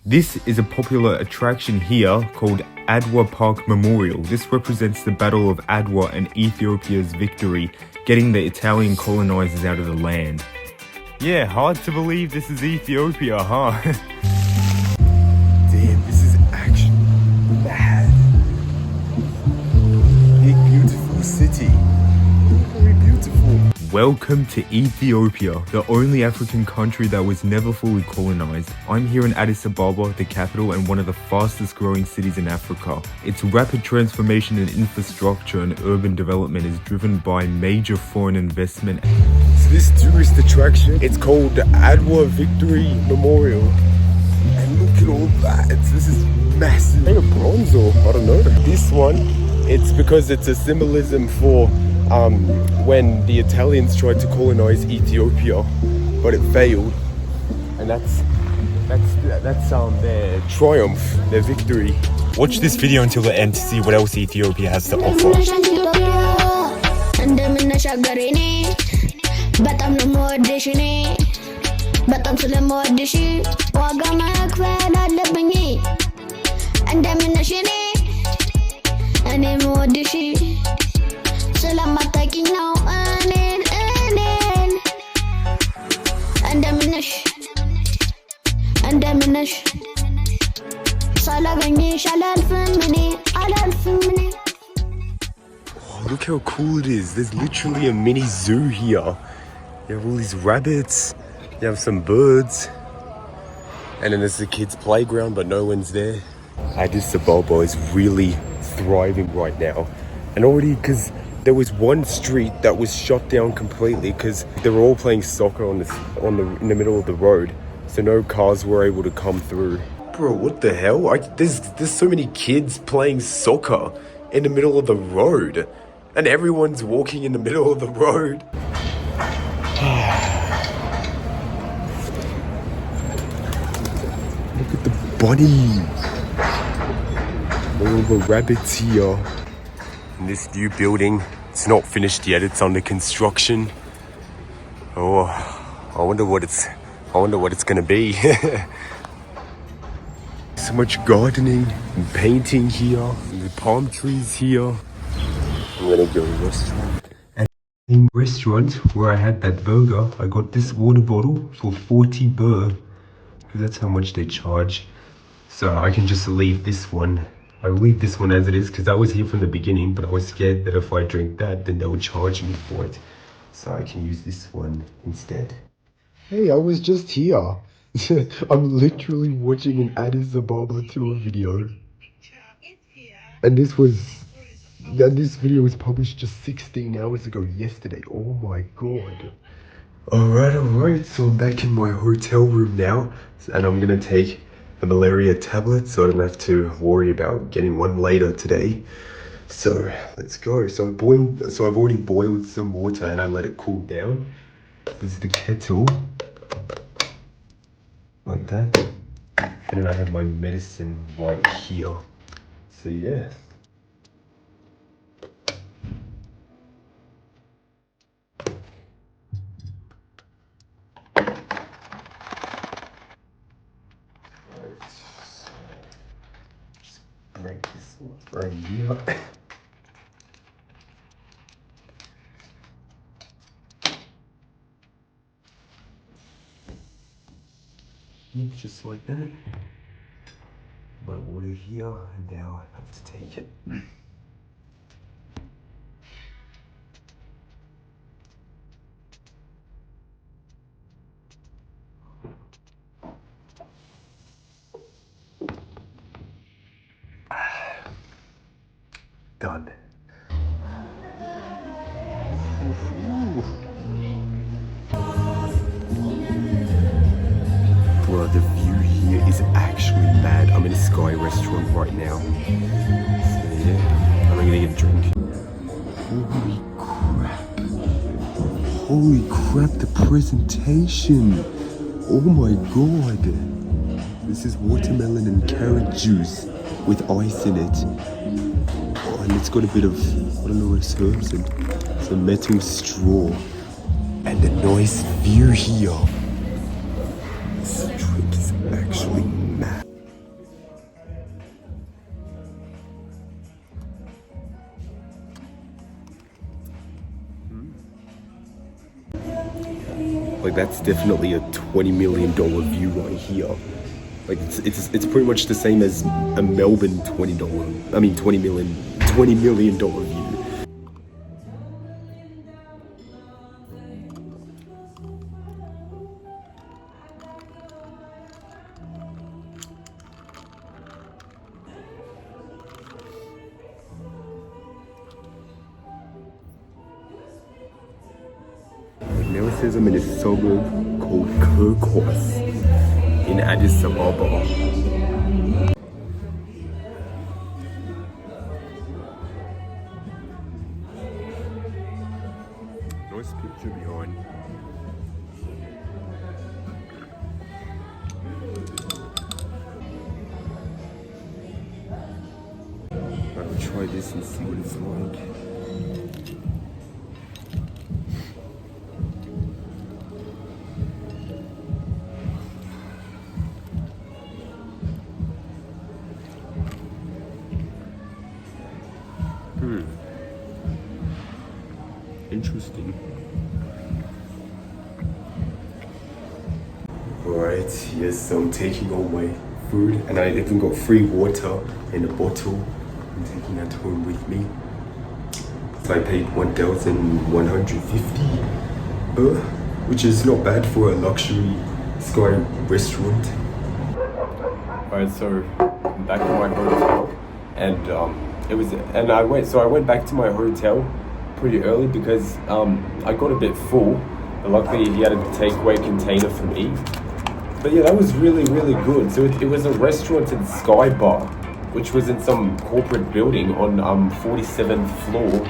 This is a popular attraction here called Adwa Park Memorial. This represents the Battle of Adwa and Ethiopia's victory, getting the Italian colonizers out of the land. Yeah, hard to believe this is Ethiopia, huh? Damn, this is actually mad. Big, beautiful city. Very beautiful. Welcome to Ethiopia, the only African country that was never fully colonized. I'm here in Addis Ababa, the capital and one of the fastest growing cities in Africa. Its rapid transformation in infrastructure and urban development is driven by major foreign investment. So this tourist attraction, it's called the Adwa Victory Memorial. And look at all that. This is massive. Made of bronze or I don't know. This one, it's because it's a symbolism for when the Italians tried to colonize Ethiopia, but it failed, and that's their triumph, their victory. Watch this video until the end to see what else Ethiopia has to offer. Oh, look how cool it is. There's literally a mini zoo here. You have all these rabbits, you have some birds, and then there's the kids' playground, but no one's there. Addis Ababa is really thriving right now. And already, because there was one street that was shut down completely because they were all playing soccer in the middle of the road, so no cars were able to come through. Bro, what the hell? There's so many kids playing soccer in the middle of the road, and everyone's walking in the middle of the road. Look at the bunny. All the rabbits here. In this new building, it's not finished yet, it's under construction. Oh, I wonder what it's gonna be. So much gardening and painting here, and the palm trees here. I'm gonna go to a restaurant. And in the restaurant where I had that burger, I got this water bottle for 40 birr, because that's how much they charge. So I can just leave this one. I'll leave this one as it is because I was here from the beginning, but I was scared that if I drink that, then they would charge me for it. So I can use this one instead. Hey, I was just here. I'm literally watching an Addis Ababa tour video. And this video was published just 16 hours ago yesterday. Oh my god. Alright, so I'm back in my hotel room now, and I'm gonna take a malaria tablet so I don't have to worry about getting one later today. So let's go. So I've already boiled some water and I let it cool down. This is the kettle, like that, and then I have my medicine right here. So yeah. Break this one right here. Just like that. My water here, and now I have to take it. Done. Bro, the view here is actually mad. I'm in a Sky restaurant right now. So yeah, I'm gonna get a drink. Holy crap, the presentation. Oh my god. This is watermelon and carrot juice with ice in it. Oh, and it's got a bit of, I don't know what it's herbs and some metal straw. And a nice view here. This drink is actually mad. Like that's definitely a $20 million view right here. Like it's pretty much the same as a Melbourne $20 million view. Now it says I'm in a suburb called Kirkos in Addis Ababa. Nice picture behind. I'll try this and see what it's like. Interesting. Alright, yes, so I'm taking all my food and I even got free water in a bottle. I'm taking that home with me. So I paid 1,150, which is not bad for a luxury sky restaurant. Alright, so I'm back at my hotel and I went back to my hotel pretty early because I got a bit full, but luckily he had a takeaway container for me. But yeah, that was really, really good. So it was a restaurant in Sky Bar, which was in some corporate building on 47th floor.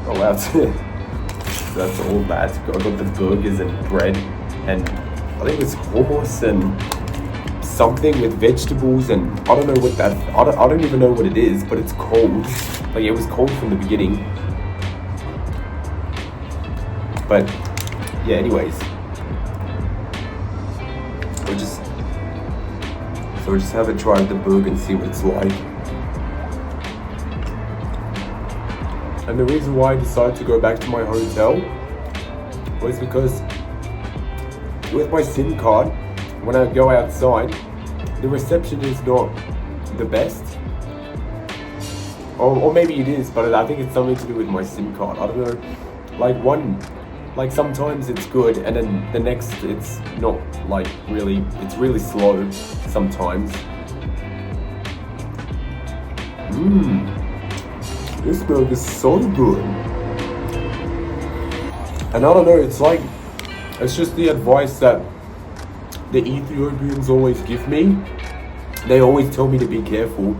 Oh wow, so that's all that. I got the burgers and bread, and I think it was hummus and something with vegetables, and I don't know what that, I don't even know what it is, but it's cold. Like it was cold from the beginning. But yeah, anyways, we'll just have a try at the burger and see what it's like. And the reason why I decided to go back to my hotel was because with my SIM card, when I go outside, the reception is not the best. Or maybe it is, but I think it's something to do with my SIM card. I don't know. Like sometimes it's good, and then the next it's not, like really, it's really slow sometimes. This burger is so good. And I don't know, it's just the advice that the Ethiopians always give me. They always tell me to be careful.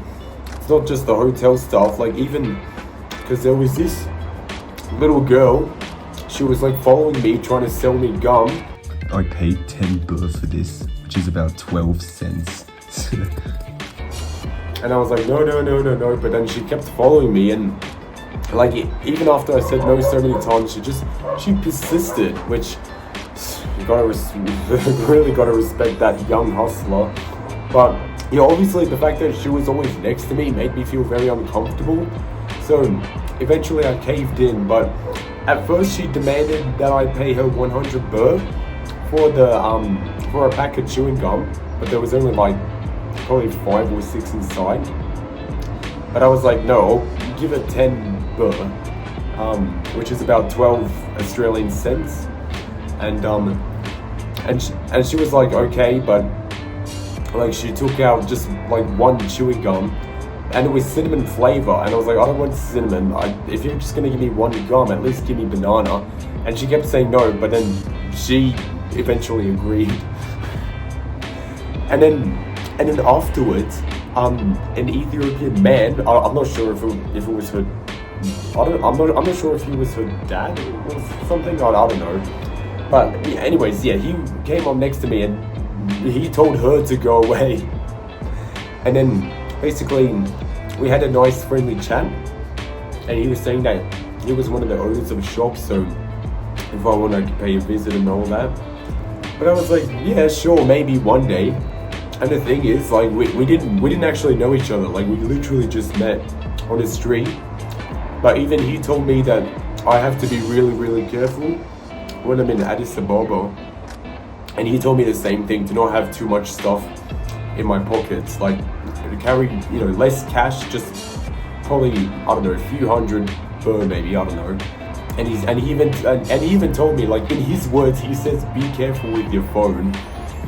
It's not just the hotel stuff, like even, because there was this little girl, she was like following me, trying to sell me gum. I paid 10 birr for this, which is about 12 cents. And I was like, no, but then she kept following me, and like even after I said no so many times, she persisted, which you really gotta respect that young hustler. But yeah, obviously the fact that she was always next to me made me feel very uncomfortable. So eventually I caved in, but at first she demanded that I pay her 100 birr for a pack of chewing gum, but there was only like probably 5 or 6 inside. But I was like, no, I'll give her 10 birr, which is about 12 Australian cents. And she was like, okay, but like she took out just like one chewing gum, and it was cinnamon flavor, and I was like, I don't want cinnamon. If you're just gonna give me one gum, at least give me banana. And she kept saying no, but then she eventually agreed. And then afterwards, an Ethiopian man, I'm not sure if it was her, I'm not sure if he was her dad or something, I don't know. But anyways, yeah, he came up next to me and he told her to go away. And then basically we had a nice friendly chat, and he was saying that he was one of the owners of a shop, so if I wanted to pay a visit and all that. But I was like, yeah, sure, maybe one day. And the thing is, like, we didn't actually know each other. Like, we literally just met on the street. But even he told me that I have to be really, really careful when I'm in Addis Ababa, and he told me the same thing, to not have too much stuff in my pockets, like to carry, you know, less cash, just probably, I don't know, a few hundred per maybe, I don't know. And he even told me, like, in his words, he says, be careful with your phone.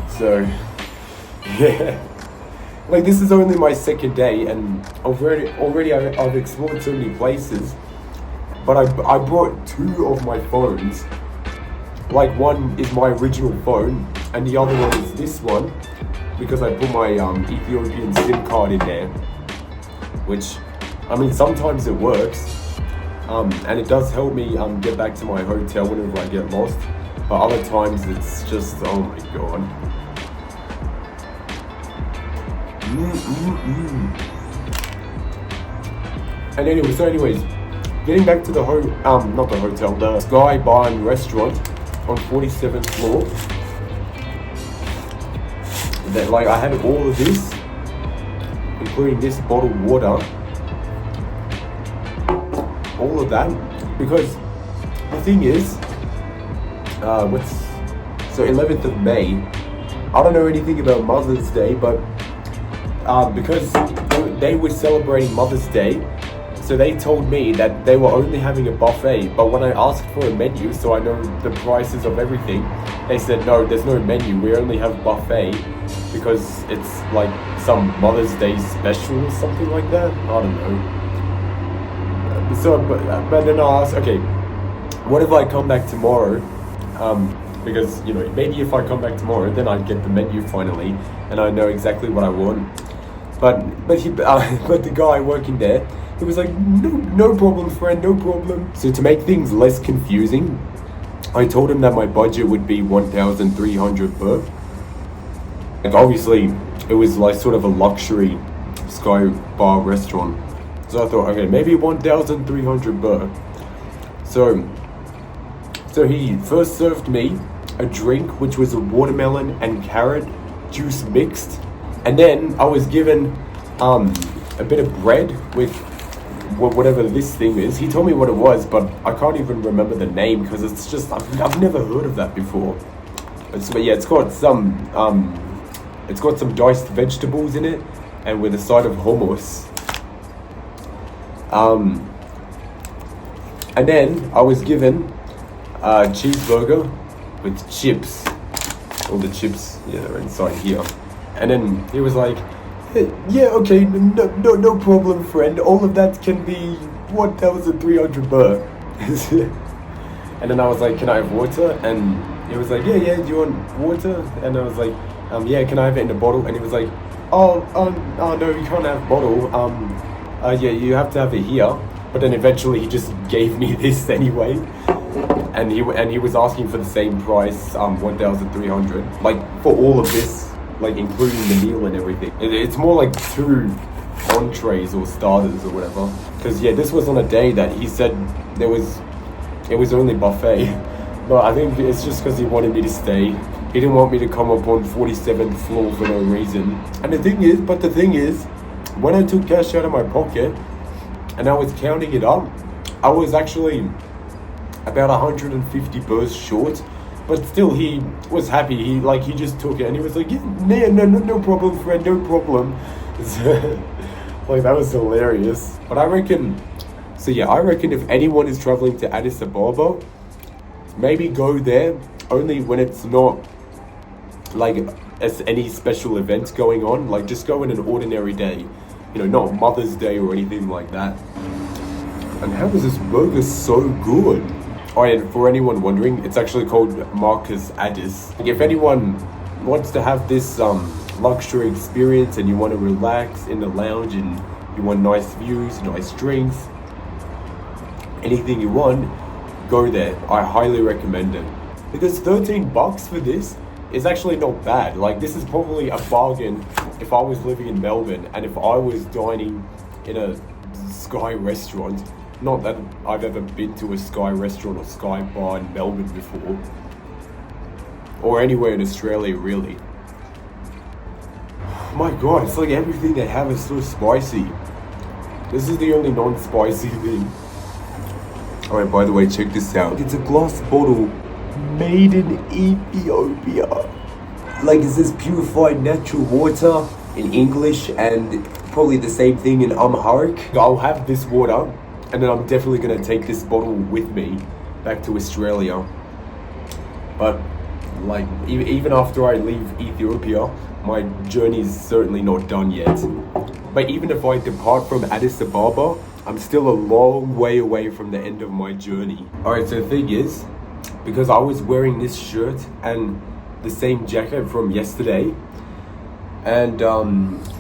So yeah, like, this is only my second day, and already I've explored so many places, but I brought two of my phones. Like, one is my original phone, and the other one is this one, because I put my Ethiopian SIM card in there, which, I mean, sometimes it works, and it does help me get back to my hotel whenever I get lost, but other times it's just, oh my god. And anyways, getting back to the not the hotel, the Sky Bar and Restaurant on 47th floor. That, like, I had all of this, including this bottled water, all of that, because the thing is, so 11th of May, I don't know anything about Mother's Day, but because they were celebrating Mother's Day, so they told me that they were only having a buffet, but when I asked for a menu, so I know the prices of everything, they said, no, there's no menu, we only have buffet, because it's like some Mother's Day special or something like that, I don't know. So, but then I asked, okay, what if I come back tomorrow, because, you know, maybe if I come back tomorrow, then I'd get the menu finally, and I know exactly what I want. But the guy working there, he was like, no problem, friend, no problem. So to make things less confusing, I told him that my budget would be 1,300 per. Like, obviously, it was like sort of a luxury Sky Bar restaurant. So I thought, okay, maybe 1,300 per. So he first served me a drink, which was a watermelon and carrot juice mixed. And then I was given a bit of bread with whatever this thing is. He told me what it was, but I can't even remember the name, because it's just, I've never heard of that before. But yeah, it's got some diced vegetables in it, and with a side of hummus. And then I was given a cheeseburger with chips. All the chips, yeah, are inside here. And then he was like, hey, yeah, okay, no problem, friend. All of that can be 1,300 per. And then I was like, can I have water? And he was like, yeah, do you want water? And I was like, yeah, can I have it in a bottle? And he was like, oh no, you can't have bottle. Yeah, you have to have it here. But then eventually he just gave me this anyway. And he was asking for the same price, 1,300, like, for all of this, like, including the meal and everything. It's more like 2 entrees or starters or whatever. Because yeah, this was on a day that he said it was only buffet. But I think it's just because he wanted me to stay. He didn't want me to come up on 47th floor for no reason. And the thing is, when I took cash out of my pocket and I was counting it up, I was actually about 150 burrs short. But still, he was happy. He just took it and he was like, yeah, no problem, friend, no problem. Like, that was hilarious. But I reckon if anyone is traveling to Addis Ababa, maybe go there only when it's not like any special events going on. Like, just go in an ordinary day, you know, not Mother's Day or anything like that. And how is this burger so good? Oh, and for anyone wondering, it's actually called Marcus Addis. If anyone wants to have this luxury experience and you want to relax in the lounge and you want nice views, nice drinks, anything you want, go there. I highly recommend it. Because $13 for this is actually not bad. Like, this is probably a bargain if I was living in Melbourne and if I was dining in a Sky restaurant. Not that I've ever been to a Sky restaurant or Sky bar in Melbourne before. Or anywhere in Australia, really. Oh my god, it's like everything they have is so spicy. This is the only non-spicy thing. Alright, by the way, check this out. It's a glass bottle made in Ethiopia. Like, it says purified natural water in English and probably the same thing in Amharic. I'll have this water and then I'm definitely going to take this bottle with me back to Australia. But like, even after I leave Ethiopia, my journey is certainly not done yet. But even if I depart from Addis Ababa, I'm still a long way away from the end of my journey. Alright, so the thing is, because I was wearing this shirt and the same jacket from yesterday, and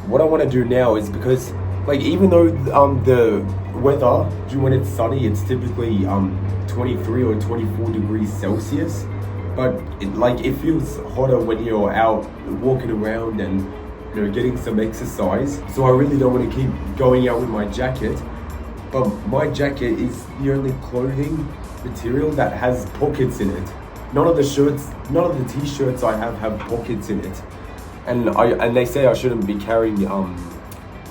what I want to do now is, because like, even though the weather when it's sunny, it's typically 23 or 24 degrees Celsius, but it feels hotter when you're out walking around and, you know, getting some exercise. So I really don't want to keep going out with my jacket, but my jacket is the only clothing material that has pockets in it. None of the t-shirts I have pockets in it, and they say I shouldn't be carrying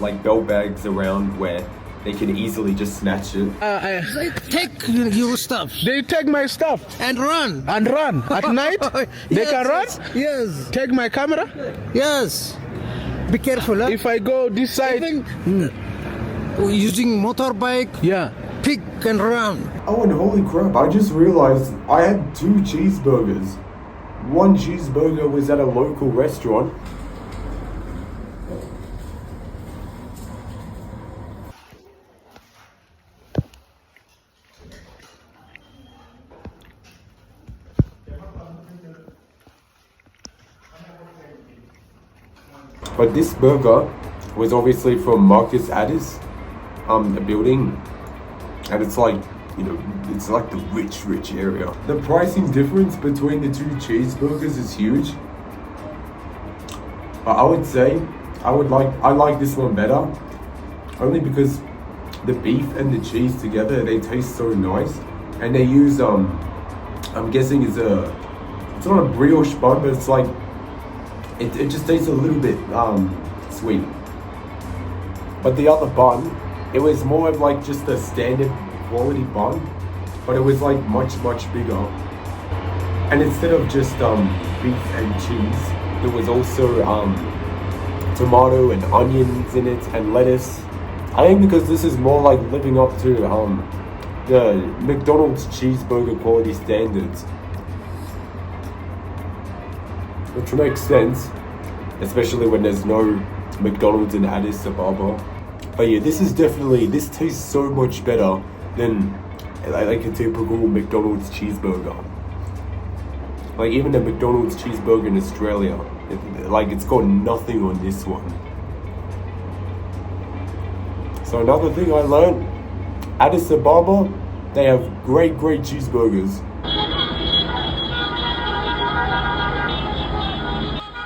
like belt bags around where they can easily just snatch it. They take your stuff. They take my stuff And run. and run at night. They Yes, can run. Yes. Take my camera. Yes. Be careful. Huh? If I go this side, Even using motorbike, yeah. pick and run. Oh, and holy crap, I just realized I had 2 cheeseburgers. One cheeseburger was at a local restaurant. But this burger was obviously from Marcus Addis, the building, and it's like, you know, it's like the rich area. The pricing difference between the 2 cheeseburgers is huge. But I would say I like this one better, only because the beef and the cheese together, they taste so nice, and they use I'm guessing it's not a brioche bun, but it's like it just tastes a little bit sweet. But the other bun, it was more of like just a standard quality bun, but it was like much bigger. And instead of just beef and cheese, there was also tomato and onions in it and lettuce. I think because this is more like living up to the McDonald's cheeseburger quality standards, which makes sense, especially when there's no McDonald's in Addis Ababa. But yeah, this tastes so much better than like a typical McDonald's cheeseburger. Like, even a McDonald's cheeseburger in Australia, it's got nothing on this one. So another thing I learned, Addis Ababa, they have great cheeseburgers.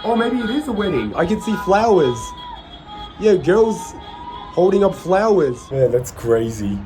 Oh, maybe it is a wedding. I can see flowers. Yeah, girls holding up flowers. Yeah, that's crazy.